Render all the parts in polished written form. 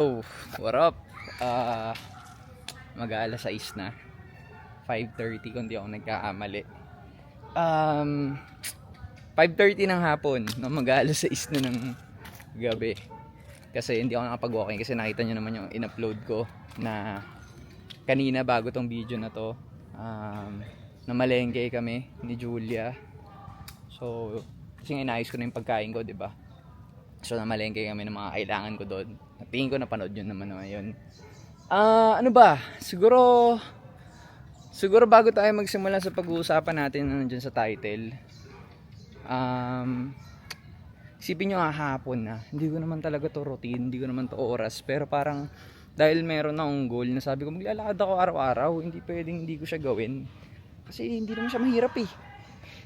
Oh, what up? Ah, mag-aalas 6 na. 5:30 kung di ako nagkakamali. Um, 5:30 ng hapon, no, mag-aalas 6 na ng gabi. Kasi hindi ako nakapag-walking kasi nakita nyo naman yung in-upload ko na kanina bago tong video na to. Namalengke kami ni Julia. So, kasi nga inayos ko na yung pagkain ko, di ba? So, namalengke kami ng mga kailangan ko doon. Tingin ko napanood yun naman yun. Ano ba? Siguro bago tayo magsimula sa pag-uusapan natin na nandiyan sa title. Isipin nyo hapon na. Hindi ko naman talaga to routine, hindi ko naman to oras. Pero parang dahil meron akong goal na sabi ko maglalakad ako araw-araw, hindi pwedeng hindi ko siya gawin. Kasi hindi naman siya mahirap eh.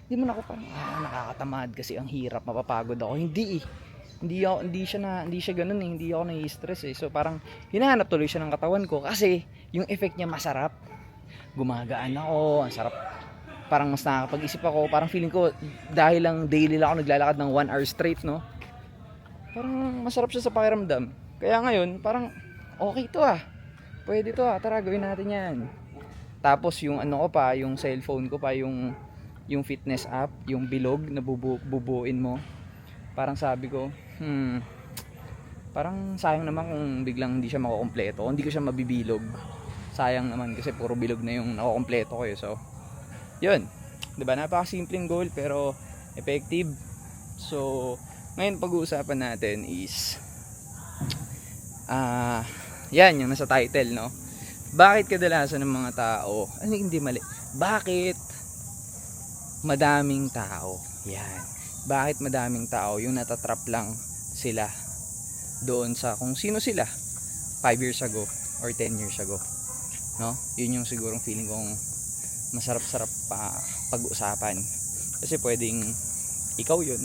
Hindi mo na ako parang nakakatamad kasi ang hirap, mapapagod ako. Hindi eh. Hindi siya ganoon eh, hindi ako nai-stress eh. So parang hinahanap tuloy siya ng katawan ko kasi yung effect niya masarap. Gumagaan ako, ang sarap. Parang mas nakakapag-isip ako, parang feeling ko dahil lang daily lang ako naglalakad ng 1 hour straight, no? Parang masarap siya sa pakiramdam. Kaya ngayon, parang okay to ah. Pwede to ah, tara gawin natin 'yan. Tapos yung ano ko pa, yung cellphone ko pa, yung fitness app, yung bilog na bubuin mo. Parang sabi ko, parang sayang naman kung biglang hindi siya makukumpleto, hindi ko siya mabibilog. Sayang naman kasi puro bilog na yung nakukumpleto ko eh. So, yun. 'Di ba? Napakasimpleng goal pero effective. So, ngayon pag-uusapan natin is yan yung nasa title, no? Bakit kadalasan ng mga tao, hindi mali. Bakit madaming tao? Yan. Bakit madaming tao yung natatrap lang sila doon sa kung sino sila 5 years ago or 10 years ago, no? Yun yung sigurong feeling kong masarap-sarap pa pag-usapan kasi pwedeng ikaw yun,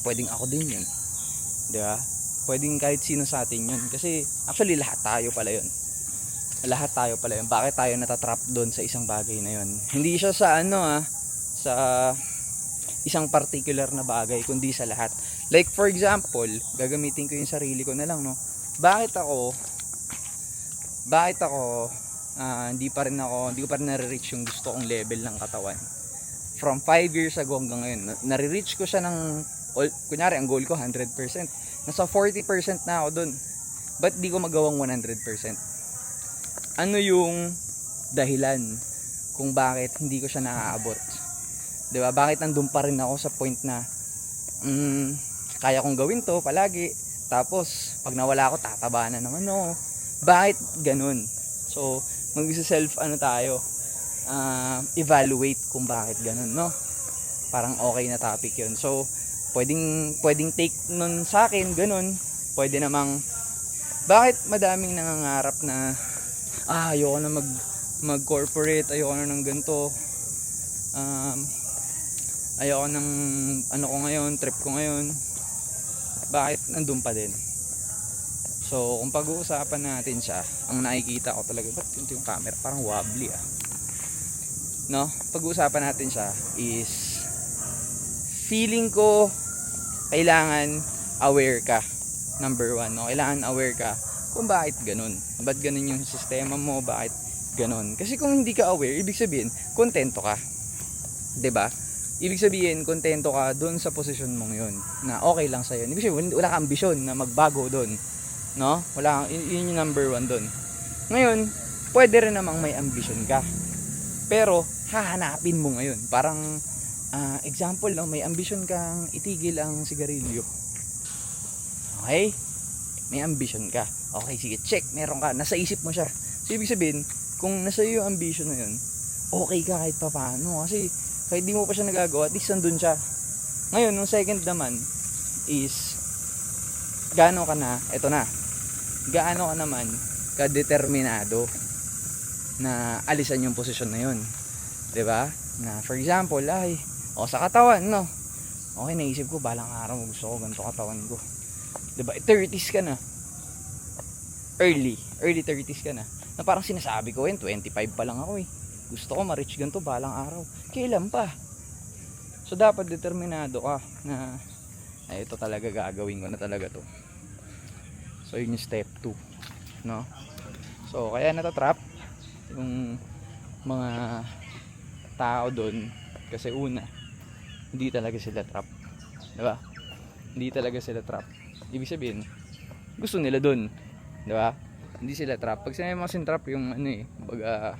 pwedeng ako din yun, di ba? Pwedeng kahit sino sa atin yun kasi actually lahat tayo pala yun. Bakit tayo natatrap doon sa isang bagay na yun? Hindi siya sa sa isang particular na bagay kundi sa lahat. Like for example, gagamitin ko yung sarili ko na lang, no? Bakit ako hindi ko pa rin nare-reach yung gusto kong level ng katawan. From 5 years ago hanggang ngayon, nare-reach ko siya ng kunyari ang goal ko 100%. Nasa 40% na ako dun. Ba't di ko magawang 100%? Ano yung dahilan kung bakit hindi ko siya naaabot? 'Di ba? Bakit nandun pa rin ako sa point na kaya kong gawin to palagi, tapos pag nawala ako tataba na naman ako. Bakit ganun? So, mag-self tayo, evaluate kung bakit ganun, no? Parang okay na topic 'yun. So, pwedeng take nun sa akin ganun. Pwede namang bakit madaming nangangarap na ayoko na mag-corporate, ayoko na ng ganito. Ayoko ng ko ngayon, trip ko ngayon. Bakit nandun pa din? So, kung pag-uusapan natin siya, ang nakikita ko talaga, ba't yung camera parang wobbly no? Pag-uusapan natin siya is feeling ko kailangan aware ka. Number 1, no? Kailangan aware ka kung bakit ganun. Ba't ganun yung sistema mo, bakit ganun. Kasi kung hindi ka aware, ibig sabihin, kontento ka. 'Di ba? Ibig sabihin, kontento ka doon sa posisyon mong 'yon, na okay lang sa iyo. Ibig sabihin, wala kang ambisyon na magbago doon, no? Yun yung number 1 doon. Ngayon, pwede rin namang may ambisyon ka. Pero hahanapin mo ngayon. Parang example, no, may ambisyon kang itigil ang sigarilyo. Okay? May ambisyon ka. Okay, sige, check, meron ka, nasa isip mo siya. So, ibig sabihin, kung nasa iyo yung ambisyon na yun, okay ka kahit pa paano. Kasi, kahit di mo pa siya nagagawa, at least nandun siya. Ngayon, yung second naman, is, gaano ka naman, ka-determinado, na alisan yung posisyon na yun. 'Di ba? Na, for example, sa katawan, no? Okay, naisip ko, balang araw, gusto ko ganito katawan ko. 'Di ba? 30s ka na. Early 30s ka na. Na parang sinasabi ko, 25 pa lang ako eh. Gusto ko ma-reach ganito balang araw. Kailan pa? So dapat determinado ka na ito talaga, gagawin ko na talaga to. So yun yung step 2, no? So kaya natatrap yung mga tao doon kasi una, hindi talaga sila trap, di ba? Hindi talaga sila trap. Ibig sabihin, gusto nila doon, di ba? Hindi sila trap. Pag sinabi mo kasing trap, yung ano eh, baga,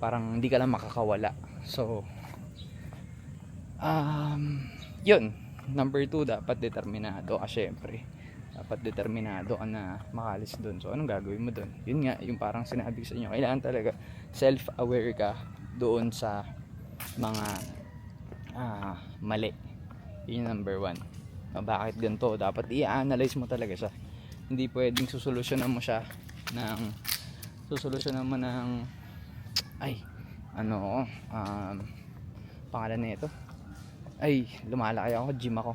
parang hindi ka lang makakawala. So yun, number 2, dapat determinado ka. Syempre dapat determinado ka na makalis doon. So anong gagawin mo doon? Yun nga, yung parang sinabi ko sa inyo, kailangan talaga self-aware ka doon sa mga mali. Yun yung number 1. Bakit ganito? Dapat i-analyze mo talaga siya. Hindi pwedeng susolusyonan mo siya ng pangalan na ito, ay lumalaki ako, gym ako,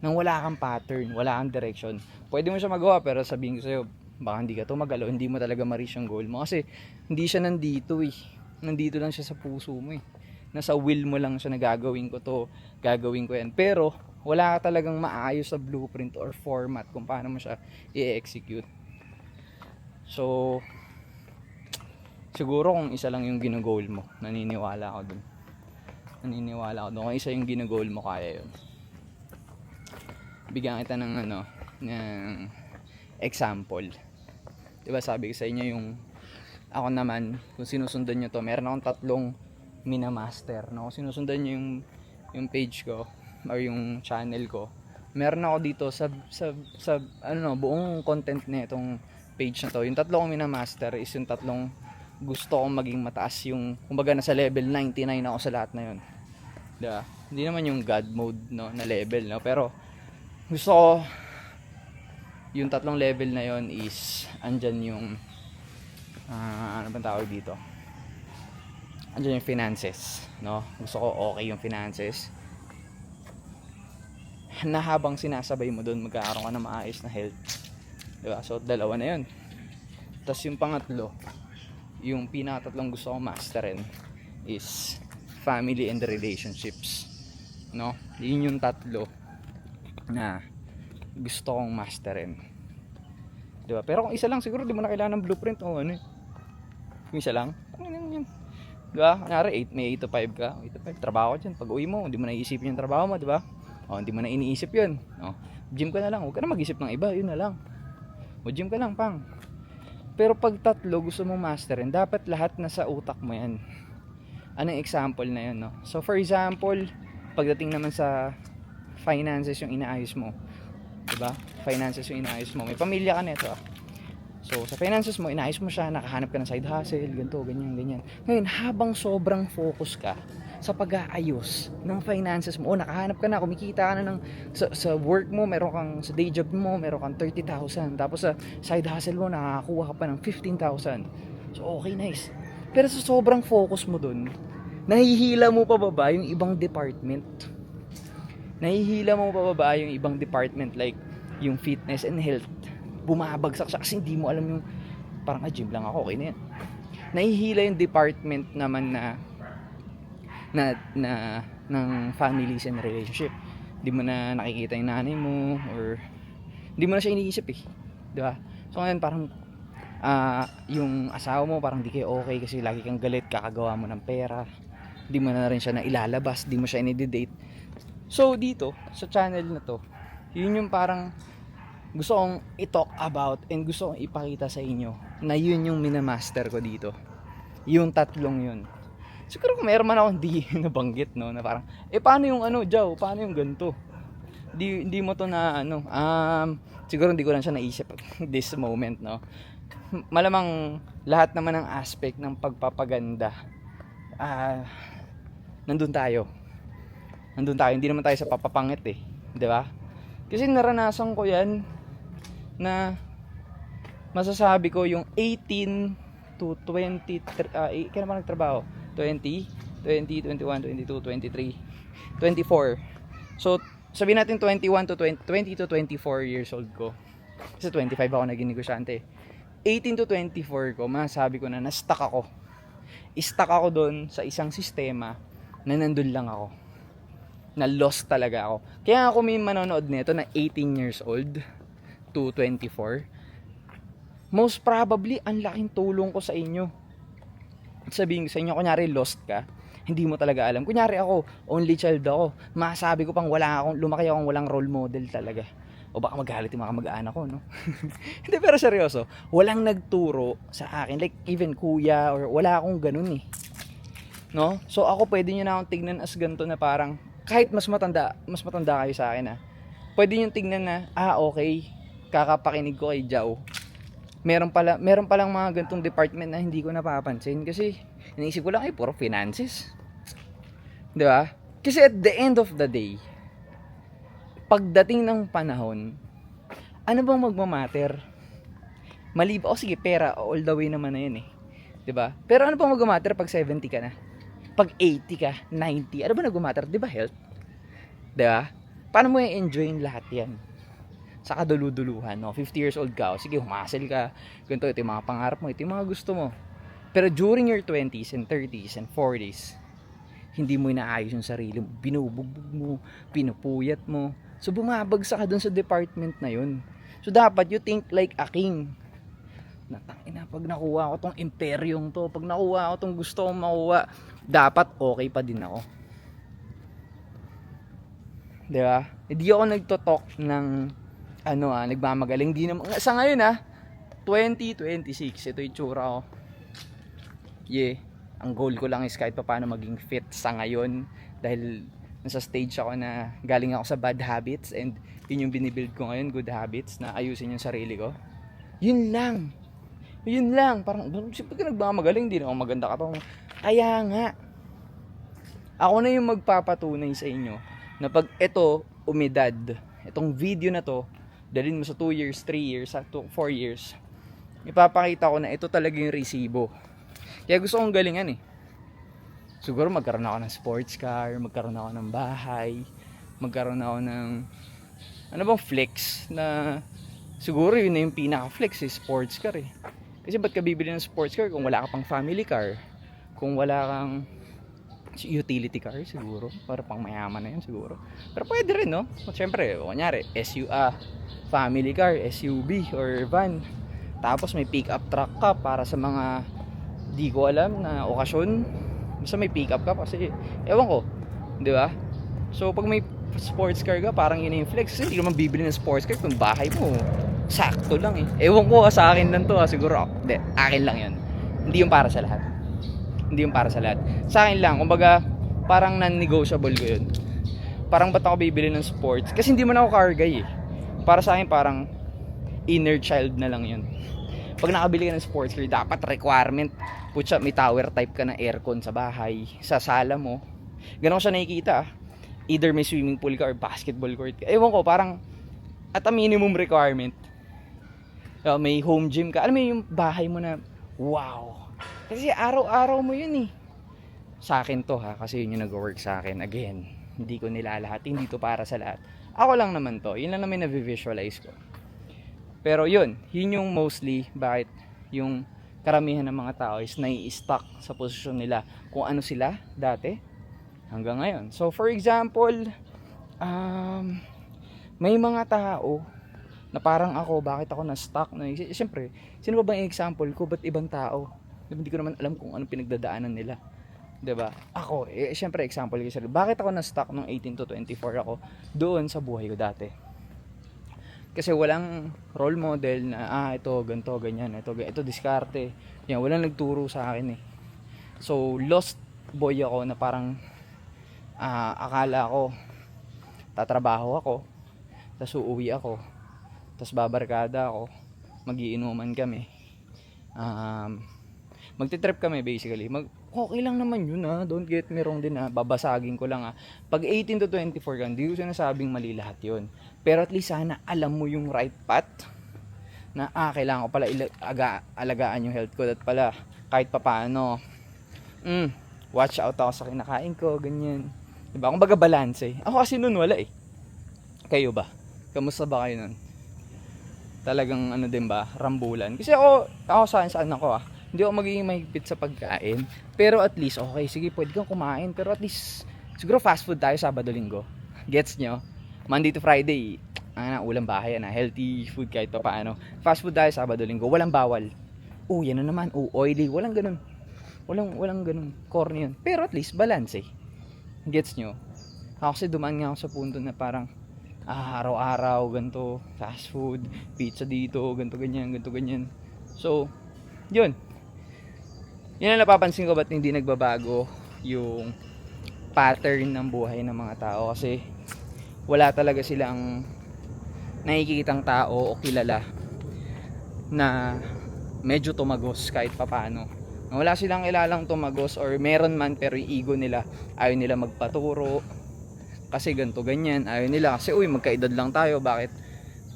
nang wala kang pattern, wala kang direction. Pwede mo siya magawa, pero sabihin ko sa'yo, baka hindi ka tumagalaw, hindi mo talaga ma-reach yung goal mo. Kasi hindi siya nandito eh. Nandito lang siya sa puso mo eh. Nasa will mo lang siya na gagawin ko to, gagawin ko yan. Pero wala ka talagang maayos sa blueprint or format kung paano mo siya i-execute. So siguro kung isa lang yung ginagol mo, naniniwala ako dun. Kung isa yung ginagol mo, kaya yun. Bigyan kita ng ng example. Diba sabi ko sa inyo, yung ako naman, kung sinusundan nyo to, meron akong 3 minamaster, no? Kung sinusundan nyo yung page ko or yung channel ko, meron ako dito sa buong content na itong page na to. Yung 3 kong minamaster is yung 3 gusto kong maging mataas, yung kumbaga nasa level 99 ako sa lahat na yun. Diba? Hindi naman yung God mode, no, na level, no, pero gusto ko yung 3 level na yon is andyan yung ano bang tawag dito? Andyan yung finances, no? Gusto ko okay yung finances, na habang sinasabay mo doon magkakaroon ka ng maayos na health, diba? So 2 na yun. Tapos yung pangatlo, yung pinaka-3 gusto kong masterin is family and relationships, no? Yun yung 3 na gusto kong masterin, diba? Pero kung isa lang, siguro di mo na kailangan ng blueprint o ano eh. Kung isa lang, yun. Diba? Kunyari, may 8 to 5 ka, 8 to 5, trabaho dyan. Pag uwi mo, hindi mo na iisipin yung trabaho mo, diba? O, hindi mo na iniisip yun. O, gym ka na lang, huwag ka na mag-isip ng iba, yun na lang. O, gym ka lang, pang. Pero pag 3 gusto mong masterin, dapat lahat nasa utak mo yan. Anong example na yun, no? So for example, pagdating naman sa finances yung inaayos mo, diba? Finances yung inaayos mo, may pamilya ka nito. So sa finances mo, inaayos mo siya, nakahanap ka ng side hustle, ganito, ganyan. Ngayon, habang sobrang focus ka sa pag-aayos ng finances mo, nakahanap ka na, kumikita ka na ng sa work mo, meron kang sa day job mo, meron kang 30,000, tapos sa side hustle mo nakakakuha ka pa ng 15,000. So okay, nice. Pero sa sobrang focus mo dun, nahihila mo pababa yung ibang department. Like yung fitness and health, bumabagsak siya kasi hindi mo alam yung parang gym lang ako, okay na yan. Nahihila yung department naman na ng families and relationship. Hindi mo na nakikita yung nanay mo, or hindi mo na siya iniisip eh, di ba? So ngayon parang yung asawa mo parang di kayo okay kasi lagi kang galit, kakagawa mo ng pera, di mo na rin siya na ilalabas, di mo siya i-date. So dito sa channel na to, yun yung parang gusto kong i-talk about and gusto kong ipakita sa inyo na yun yung minamaster ko dito, yung 3 yun. Siguro kung meron man ako hindi nabanggit, no, na parang paano yung Jow, paano yung ganito, hindi mo to na siguro hindi ko lang siya naisip this moment, no. Malamang lahat naman ng aspect ng pagpapaganda, nandun tayo, hindi naman tayo sa papapangit eh, di ba? Kasi naranasan ko yan, na masasabi ko yung 18 to 20, kailan ba nagtrabaho? 20, 21, 22, 23, 24. So sabihin natin 20 to 24 years old ko, kasi 25 ako naging negosyante. 18 to 24 ko, masasabi ko na na-stuck ako doon sa isang sistema na nandun lang ako, na lost talaga ako. Kaya ako may manonood nito na 18 years old to 24, most probably, ang laking tulong ko sa inyo. Sabihin sa inyo, kunyari lost ka, hindi mo talaga alam. Kunyari ako, only child ako, masabi ko pang lumaki akong walang role model talaga. O baka magalit yung mga mag-anak ko, no? Hindi, pero seryoso, walang nagturo sa akin, like even kuya, or wala akong ganun eh. No? So ako pwede nyo na akong tignan as ganito na parang, kahit mas matanda kayo sa akin pwede nyo tignan na, okay, kakapakinig ko kay Jao. Meron palang mga ganitong department na hindi ko napapansin kasi iniisip ko lang puro finances. 'Di ba? Kasi at the end of the day, pagdating ng panahon, ano bang magmamatter? Sige, pera all the way naman na 'yun eh. 'Di ba? Pero ano bang magmamatter pag 70 ka na? Pag 80 ka, 90, ano ba nagmamatter? 'Di ba health? 'Di ba? Paano mo i-enjoyin lahat 'yan? Sa kaduluduluhan, no? 50 years old ka, sige, humasel ka, ganito, ito yung mga pangarap mo, ito yung mga gusto mo. Pero during your 20s and 30s and 40s, hindi mo inaayos yung sarili mo, binubugbog mo, pinupuyat mo. So bumabagsak ka dun sa department na yun. So dapat you think like a king. Natangina, pag nakuha ko tong imperyong to, pag nakuha ko tong gusto kong makuha, dapat okay pa din ako. Diba? Hindi ako nagtotalk ng nagmamagaling. Di naman sa ngayon 2026, ito yung tsura ko. Ang goal ko lang is kahit pa paano maging fit sa ngayon, dahil nasa stage ako na galing ako sa bad habits, and yun yung binibuild ko ngayon, good habits, na ayusin yung sarili ko. Yun lang, parang siyempre ka nagmamagaling, di na ako maganda ka pa. Kaya nga ako na yung magpapatunay sa inyo na pag ito umidad, itong video na to dalhin mo sa 2 years, 3 years, 4 years, ipapakita ko na ito talaga yung resibo. Kaya gusto kong galingan siguro magkaroon ako ng sports car, magkaroon ako ng bahay, magkaroon ako ng flex na siguro yun na yung pinaka flex sports car kasi ba't ka bibili ng sports car kung wala ka pang family car, kung wala kang utility car siguro, para pang mayaman na yun siguro. Pero pwede rin, no? Siyempre, kunyari family car, SUV or van, tapos may pick up truck ka para sa mga di ko alam na okasyon. Basta may pick up ka kasi ewan ko, di ba? So pag may sports car ka, parang yun yung flex. Kasi hindi ka naman bibili ng sports car kung bahay mo sakto lang ewan ko, sa akin lang to siguro hindi, akin lang yun, hindi yung para sa lahat. Sa akin lang, kumbaga parang non-negotiable ko yun. Parang ba't ako bibili ng sports? Kasi hindi man ako car guy Para sa akin parang inner child na lang yun. Pag nakabili ka ng sports car, dapat requirement, may tower type ka na aircon sa bahay, sa sala mo. Ganon ko siya nakikita Either may swimming pool ka or basketball court ka. Ewan ko, parang at a minimum requirement, may home gym ka. Alam mo yung bahay mo na wow, kasi araw-araw mo yun Sa akin to kasi yun yung nag-work sa akin. Again, hindi ko nilalahat, hindi to para sa lahat. Ako lang naman to, yun lang naman na-visualize ko. Pero yun yung mostly bakit yung karamihan ng mga tao is nai-stuck sa posisyon nila kung ano sila dati hanggang ngayon. So for example, may mga tao na parang ako, bakit ako na-stuck? Siyempre, sino ba bang example ko? Ba't ibang tao? Hindi ko naman alam kung anong pinagdadaanan nila. 'Di ba? Ako, siyempre example ko sila. Bakit ako na-stuck nung 18 to 24 ako doon sa buhay ko dati? Kasi walang role model na ito ganto ganyan, ito diskarte. Yan, walang nagturo sa akin So lost boy ako na parang akala ko tatrabaho ako, tapos uuwi ako, tapos babarkada ako, magiinuman kami, magte-trip kami basically. Okay lang naman yun don't get me wrong din babasagin ko lang Pag 18 to 24 ka, hindi ko sinasabing mali lahat yun. Pero at least sana alam mo yung right path na kailangan ko pala alagaan yung health ko, at pala kahit papaano watch out ako sa kinakain ko, ganyan. Diba? Kung baga balance Ako kasi nun wala Kayo ba? Kamusta ba kayo nun? Talagang din ba? Rambulan. Kasi ako saan ako hindi ako magiging mahigpit sa pagkain. Pero at least, okay, sige, pwede kang kumain. Pero at least, siguro fast food tayo Sabado, Linggo. Gets nyo? Monday to Friday, ulam bahay na, healthy food kahit pa paano. Fast food tayo Sabado Linggo, walang bawal. Yan na naman, oily, walang ganun. Walang ganun, corny yun. Pero at least balance eh. Gets nyo? Ako kasi dumaan nga ako sa punto na parang araw-araw ganto, fast food, pizza dito, ganto ganyan. So, yun. Yun ang napapansin ko ba't hindi nagbabago yung pattern ng buhay ng mga tao, kasi wala talaga silang nakikitang tao o kilala na medyo tumagos kahit papano. Wala silang kilalang tumagos, or meron man pero yung ego nila ayaw nila magpaturo kasi ganto ganyan, ayaw nila kasi magkaedad lang tayo, bakit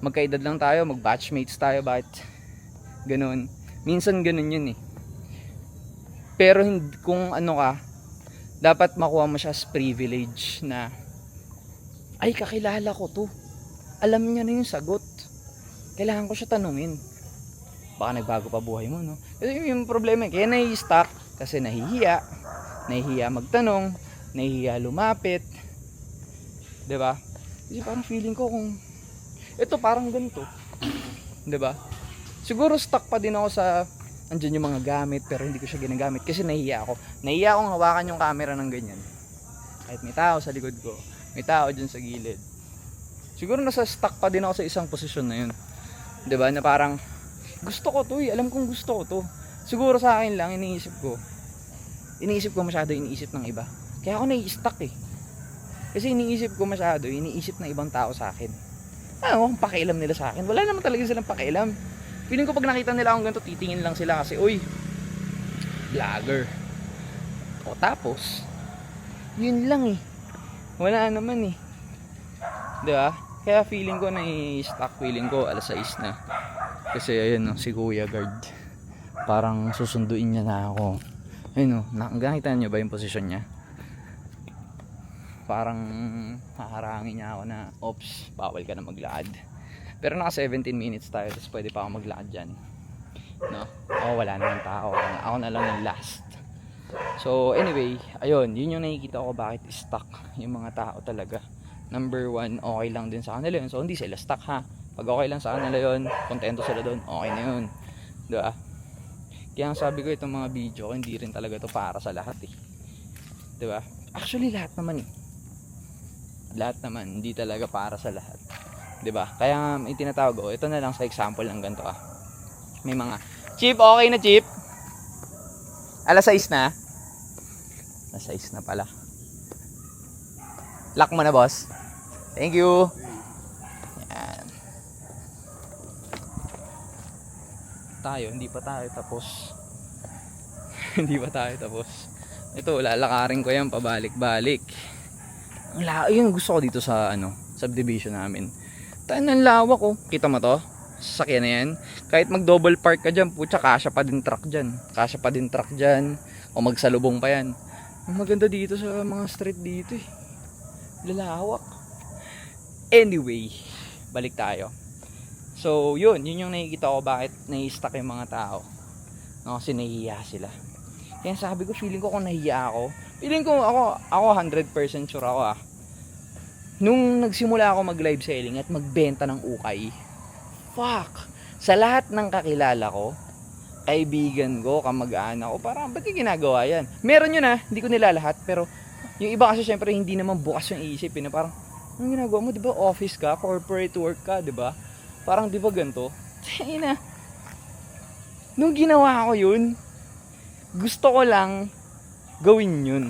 magkaedad lang tayo, mag-batchmates tayo, bakit ganun. Minsan ganun yun eh. Pero kung ano ka, dapat makuha mo siya as privilege na ay kakilala ko to, alam niya na yung sagot, kailangan ko siya tanungin, baka nagbago pa buhay mo, no? Yung problema kaya nai-stuck kasi nahihiya magtanong, nahihiya lumapit, 'di ba? Kasi parang feeling ko kung ito parang ganito, 'di ba? Siguro stuck pa din ako sa andyan yung mga gamit pero hindi ko siya ginagamit kasi nahihiya akong hawakan yung camera ng ganyan, kahit may tao sa likod ko, may tao dyan sa gilid. Siguro nasa stuck pa din ako sa isang posisyon na yun, 'di ba? Na parang gusto ko to alam kong gusto ko to. Siguro sa akin lang iniisip ko masyado iniisip ng iba, kaya ako nai-stuck eh. Kasi iniisip ko masyado, iniisip ng ibang tao sa akin. Ano kung pakialam nila sa akin? Wala naman talaga silang pakialam. Feeling ko pag nakita nila akong ganito, titingin lang sila kasi vlogger. O tapos yun lang eh, wala naman eh, 'di ba? Kaya feeling ko nai-stuck, feeling ko alas 6 na. Kasi ayun si Kuya Guard, parang susunduin niya na ako. Ayun nakita niyo ba yung posisyon niya? Parang haharangin niya ako na ops, bawal ka na maglakad. Pero naka 17 minutes tayo, tapos pwede pa ako maglakad dyan, no? Wala naman tao, ako na lang yung last. So anyway, ayun, yun yung nakikita ko bakit stuck yung mga tao talaga. Number 1, okay lang din sa kanila yun, so hindi sila stuck ha. Pag okay lang sa kanila yun, kontento sila doon, okay na yun, diba? Kaya sabi ko itong mga video, hindi rin talaga to para sa lahat eh, diba? Actually lahat naman hindi talaga para sa lahat, 'di ba? Kaya may tinatawag ito na lang sa example ng ganito May mga Chip, okay na Chip? Alas 6 na. Alas 6 na pala. Lock mo na boss. Thank you. Yan. Hindi pa tayo tapos. Hindi pa tayo tapos. Ito, lalakarin ko yan pabalik-balik. Yun gusto ko dito sa subdivision namin. Tayo ng lawak kita mo to? Sasakyan na yan. Kahit mag double park ka dyan, putya, kasya pa din truck dyan. O magsalubong pa yan. Ang maganda dito sa mga street dito eh, lalawak. Anyway, balik tayo. So yun yung nakikita ko bakit nai-stuck yung mga tao, no? Kasi nahihiya sila. Kaya sabi ko, feeling ko kung nahihiya ako, feeling ko ako 100% sure ako nung nagsimula ako mag live selling at magbenta ng ukay, sa lahat ng kakilala ko, kaibigan ko, kamag-anak ko, parang ba't yung ginagawa yan? Meron yun hindi ko nila lahat, pero yung iba kasi syempre hindi naman bukas yung isip na parang, anong ginagawa mo, diba office ka, corporate work ka, diba? Parang diba ganito? Nung ginawa ko yun, gusto ko lang gawin yun,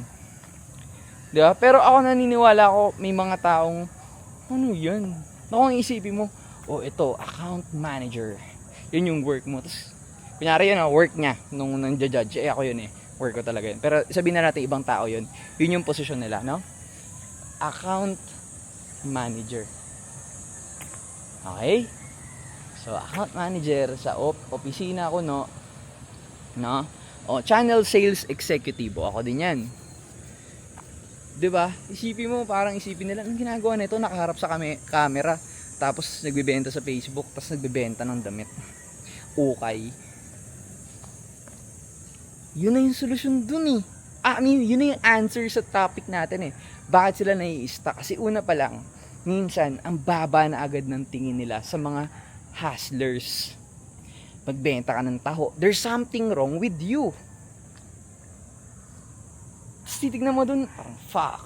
diba? Pero ako naniniwala ko may mga taong ano yan, kung isipin mo, ito account manager, yun yung work mo, tapos kunyari yun work niya nung nang-judge, ako yun work ko talaga yun, pero sabihin na natin ibang tao yun yung posisyon nila, no? Account manager. Okay, so account manager sa opisina ko, no? Channel sales executive, ako din yan, 'di ba? Isipin mo, parang isipin nila ang ginagawa nito, nakaharap sa camera, tapos nagbebenta sa Facebook, tapos nagbebenta ng damit, ukay. Yun na yung solusyon dun yun na yung answer sa topic natin bakit sila nai-stuck. Kasi una pa lang, minsan, ang baba na agad ng tingin nila sa mga hustlers. Magbenta ka ng taho. There's something wrong with you. Tapos titignan mo dun, parang fuck.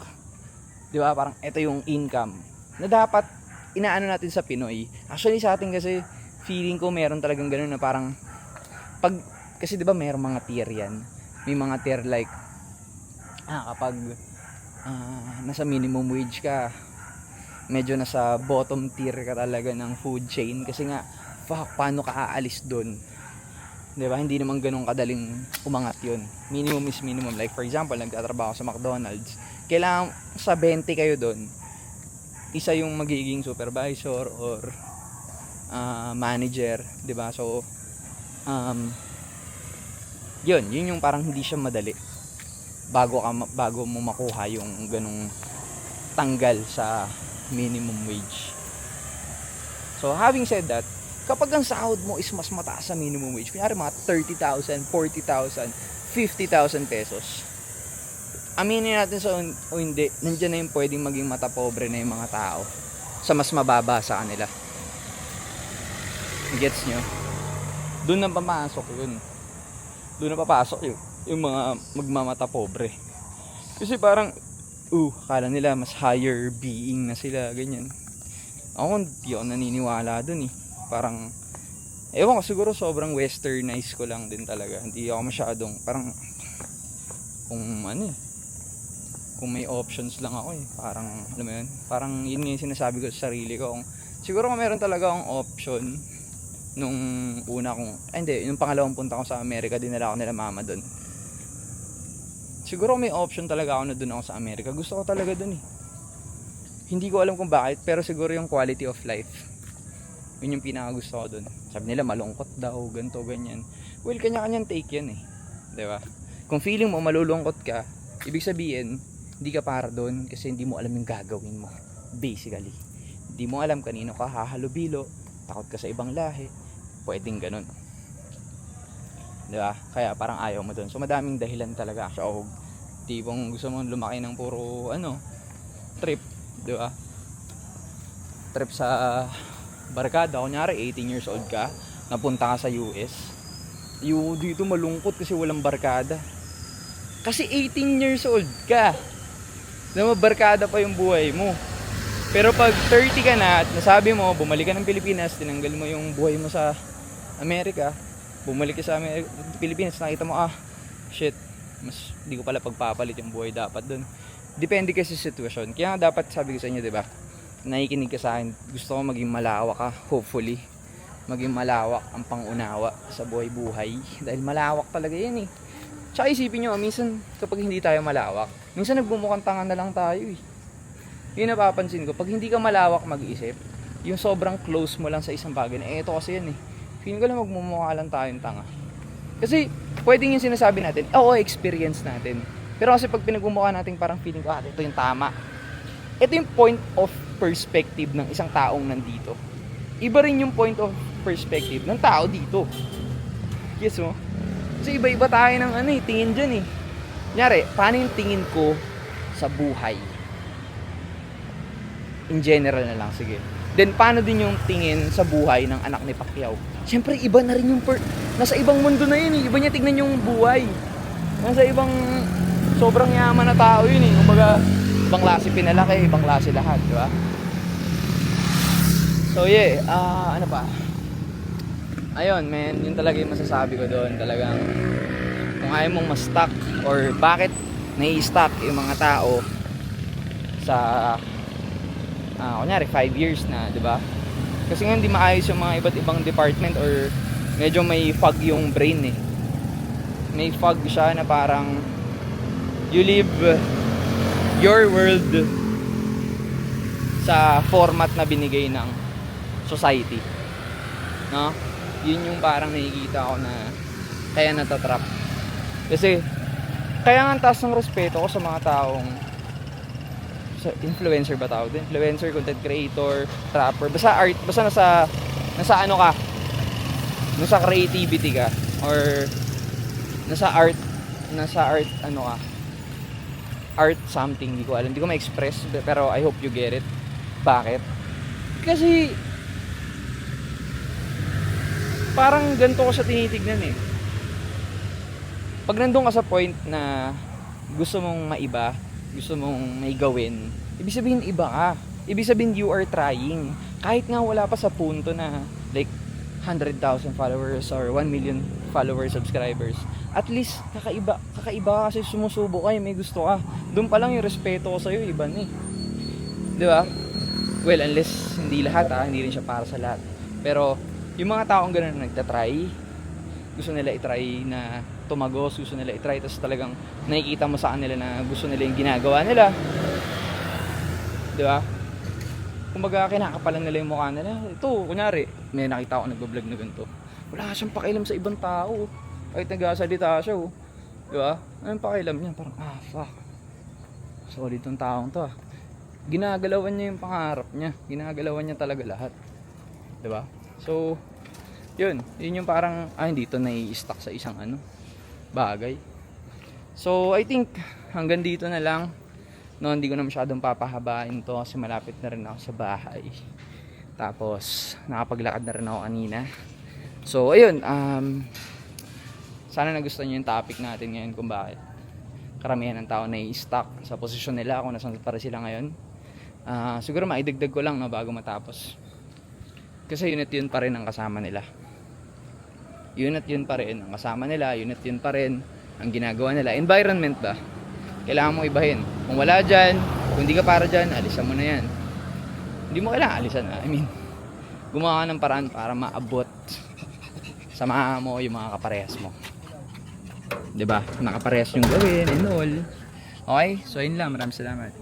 Di ba? Parang ito yung income na dapat inaano natin sa Pinoy. Actually sa atin kasi, feeling ko meron talagang ganun na parang, kasi di ba mayroong mga tier yan. May mga tier like, kapag nasa minimum wage ka, medyo nasa bottom tier ka talaga ng food chain kasi nga fuck, paano ka aalis doon, 'di ba? Hindi naman ganoon kadaling umangat 'yun. Minimum is minimum. Like for example, nagtatrabaho sa McDonald's, kailangan sa 20 kayo doon, isa yung magiging supervisor or manager, 'di ba? So yun yung parang hindi siya madali bago mo makuha yung ganung tanggal sa minimum wage. So having said that, kapag ang sahod mo is mas mataas sa minimum wage, kunyari mga 30,000, 40,000, 50,000 pesos, aminin natin o hindi, nandiyan na yung pwedeng maging mata pobre na yung mga tao sa mas mababa sa kanila. Gets nyo? Doon na papasok yun. Doon na papasok yung mga magmamata pobre. Kasi parang akala nila mas higher being na sila, ganyan. Ako hindi ako naniniwala dun eh. Parang ewan ko, siguro sobrang westernized ko lang din talaga. Hindi ako masyadong parang kung may options lang ako eh. Parang alam mo yun, parang yun yung sinasabi ko sa sarili ko. Siguro kung meron talaga akong option nung una nung pangalawang punta ko sa Amerika, dinala ako nila mama dun. Siguro may option talaga ako na doon ako sa Amerika. Gusto ko talaga doon eh. Hindi ko alam kung bakit, pero siguro yung quality of life. Yun yung pinaka gusto ko doon. Sabi nila malungkot daw, ganto ganyan. Well, kanya-kanyang take yan eh. 'Di ba? Kung feeling mo malulungkot ka, ibig sabihin, hindi ka para doon kasi hindi mo alam yung gagawin mo. Basically. Hindi mo alam kanino ka hahalubilo, takot ka sa ibang lahi. Pwedeng ganun. 'Di ba? Kaya parang ayaw mo doon. So madaming dahilan talaga. So tipong gusto mo lumaki ng puro trip, 'di ba? Trip sa barkada, kunyari 18 years old ka, napunta ka sa US. Dito malungkot kasi walang barkada. Kasi 18 years old ka. Na barkada pa yung buhay mo. Pero pag 30 ka na at nasabi mo, bumalik ka ng Pilipinas, tinanggal mo yung buhay mo sa Amerika, bumalik ka sa Pilipinas, nakita mo, shit, mas di ko pala pagpapalit yung buhay dapat dun. Depende kasi sa sitwasyon. Kaya dapat sabi ko sa inyo, diba, nakikinig ka sa akin, gusto ko maging malawak ka, hopefully. Maging malawak ang pangunawa sa buhay-buhay. Dahil malawak talaga yan eh. Tsaka isipin nyo, minsan kapag hindi tayo malawak, minsan nagbumukhang tanga na lang tayo eh. Yun napapansin ko, pag hindi ka malawak mag-isip, yung sobrang close mo lang sa isang bagay, ito kasi yan eh. Feeling ko lang magmumukha lang tayong tanga. Kasi pwedeng yung sinasabi natin, experience natin. Pero kasi pag pinagmumukha natin parang feeling ko, ito yung tama. Ito yung point of perspective ng isang taong nandito. Iba rin yung point of perspective ng tao dito. Yes mo? Kasi iba-iba tayo ng tingin dyan eh. Kunyari, paano yung tingin ko sa buhay? In general na lang, sige. Then paano din yung tingin sa buhay ng anak ni Pacquiao? Siyempre iba na rin yung nasa ibang mundo na yun eh. Iba niya tignan yung buhay. Nasa ibang sobrang yaman na tao yun eh. Kumbaga, ibang klase pinalaki, ibang klase lahat, di ba? So yeah, ano pa? Ayun, man, yun talaga yung masasabi ko doon. Talagang kung ayaw mong ma-stuck or bakit nai-stuck yung mga tao sa kunyari 5 years na, di ba? Kasi nga hindi maayos yung mga iba't ibang department or medyo may fog yung brain eh. May fog siya na parang you live your world sa format na binigay ng society. No? Yun yung parang nakikita ko na kaya natatrap. Kasi kaya nga ang taas ng respeto ko sa mga taong influencer ba tawag din? Influencer, content creator, trapper, basta art, basta nasa ano ka, nasa creativity ka or nasa art ano ka, art something, hindi ko alam, hindi ko ma-express pero I hope you get it. Bakit? Kasi parang ganito ko siya tinitignan eh. Pag nandun ka sa point na gusto mong maiba, gusto mong may gawin, ibig sabihin iba ka. Ibig sabihin you are trying. Kahit nga wala pa sa punto na like 100,000 followers or 1 million followers, subscribers. At least kakaiba ka kasi sumusubo ka, may gusto ka. Doon pa lang yung respeto ko sa'yo, iba na eh. Di ba? Well, unless hindi lahat hindi rin siya para sa lahat. Pero yung mga taong gano'n na nagtatry, gusto nila itry na tumagos, gusto nila itry, tapos talagang nakikita mo sa kanila na gusto nila yung ginagawa nila. Di ba? Kumbaga kinakapalan nila yung mukha nila. Ito, kunyari, may nakita ako nagbablog na ganito. Wala siyang pakialam sa ibang tao. Kahit nagsasalita siya, oh. Di ba? Anong pakialam niya? Parang, fuck. Solid tong taong to, Ginagalawan niya yung pangarap niya. Ginagalawan niya talaga lahat. Di ba? So, yun yung parang, hindi to nai-stuck sa isang bagay. So, I think, hanggang dito na lang. No, hindi ko na masyadong papahabain to kasi malapit na rin ako sa bahay. Tapos, nakapaglakad na rin ako kanina. So, ayun, sana nagustuhan niyo yung topic natin ngayon kung bakit karamihan ng tao nai-stuck sa posisyon nila kung nasan para sila ngayon. Siguro maidagdag ko lang bago matapos. Kasi yun at yun pa rin ang kasama nila. Yun at yun pa rin ang kasama nila, yun at yun pa rin ang ginagawa nila. Environment ba? Kailangan mo ibahin. Kung wala dyan, kung hindi ka para dyan, alisan mo na yan. Hindi mo kailangan alisan. I mean, gumawa ka ng paraan para maabot samahan mo yung mga kaparehas mo. Diba? Nakaparehas yung gawin and all. Okay? So, yun lang. Maraming salamat.